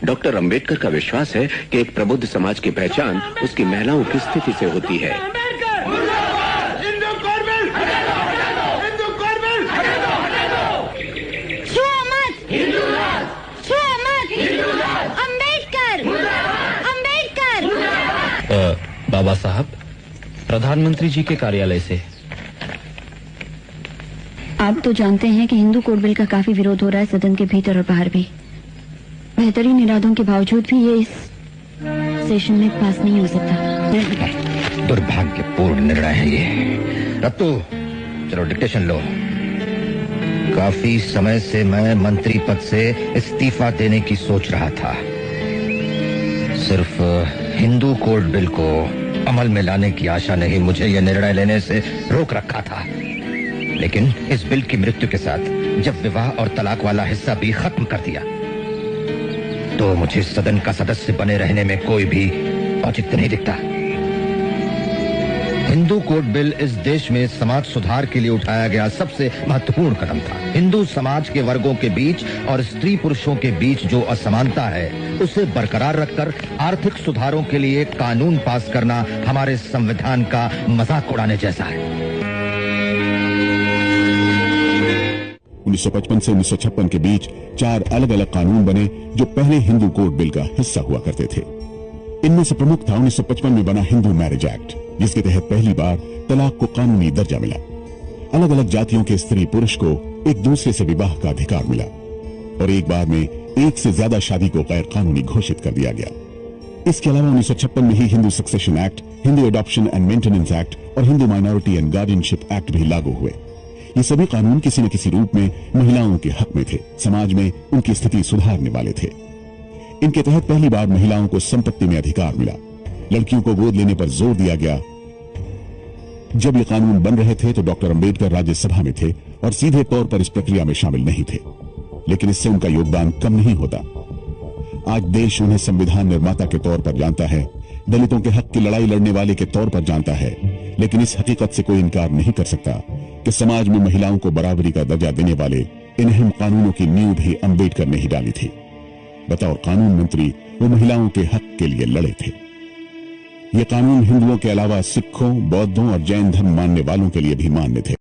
Doctor Ambedkar का विश्वास है कि एक प्रबुद्ध समाज की पहचान उसकी महिलाओं की स्थिति से होती है। बाबा साहब, प्रधानमंत्री जी के कार्यालय से। आप तो जानते हैं कि हिंदू कोड बिल का काफी विरोध हो रहा है सदन के भीतर और बाहर भी। बेहतरीन इरादों के बावजूद भी ये इस सेशन में पास नहीं हो सकता। दुर्भाग्यपूर्ण निर्णय है ये। रत्तू, चलो डिक्टेशन लो। काफी समय से मैं मंत्री पद से इस्तीफा देने की सोच रहा था। सिर्फ हिंदू कोड बिल को अमल में लाने की आशा ने ही मुझे यह निर्णय लेने से रोक रखा था। लेकिन इस बिल की मृत्यु के साथ जब विवाह और तलाक वाला हिस्सा भी खत्म कर दिया तो मुझे सदन का सदस्य बने रहने में कोई भी औचित्य नहीं दिखता। हिंदू कोड बिल इस देश में समाज सुधार के लिए उठाया गया सबसे महत्वपूर्ण कदम था। हिंदू समाज के वर्गों के बीच और स्त्री पुरुषों के बीच जो असमानता है उसे बरकरार रखकर आर्थिक सुधारों के लिए कानून पास करना हमारे संविधान का मजाक उड़ाने जैसा है। 1955 से 1956 के बीच 4 अलग अलग कानून बने जो पहले हिंदू कोड बिल का हिस्सा हुआ करते थे। इनमें से प्रमुख था 1955 में बना हिंदू मैरिज एक्ट, जिसके तहत पहली बार तलाक को कानूनी दर्जा मिला। अलग अलग जातियों के स्त्री पुरुष को एक दूसरे से विवाह का अधिकार मिला और एक बार में एक से ज्यादा शादी को गैर कानूनी घोषित कर दिया गया। इसके अलावा 1956 में ही Hindu succession act, Hindu adoption and maintenance act और Hindu minority and guardianship act भी लागू हुए। ये सभी कानून किसी न किसी रूप में महिलाओं के हक में थे, समाज में उनकी स्थिति सुधारने वाले थे। इनके तहत पहली बार महिलाओं को संपत्ति में अधिकार मिला। लड़कियों को गोद लेने पर जोर दिया गया। जब ये कानून बन रहे थे तो डॉक्टर अंबेडकर राज्यसभा में थे और सीधे तौर पर इस प्रक्रिया में शामिल नहीं थे, लेकिन इससे उनका योगदान कम नहीं होता। आज देश उन्हें संविधान निर्माता के तौर पर जानता है, दलितों के हक की लड़ाई लड़ने वाले के तौर पर जानता है, लेकिन इस हकीकत से कोई इनकार नहीं कर सकता कि समाज में महिलाओं को बराबरी का दर्जा देने वाले इन अहम कानूनों की नींव भी अंबेडकर ने ही डाली थी। बतौर कानून मंत्री वो महिलाओं के हक के लिए लड़े थे। ये कानून हिंदुओं के अलावा सिखों, बौद्धों और जैन धर्म मानने वालों के लिए भी मान्य थे।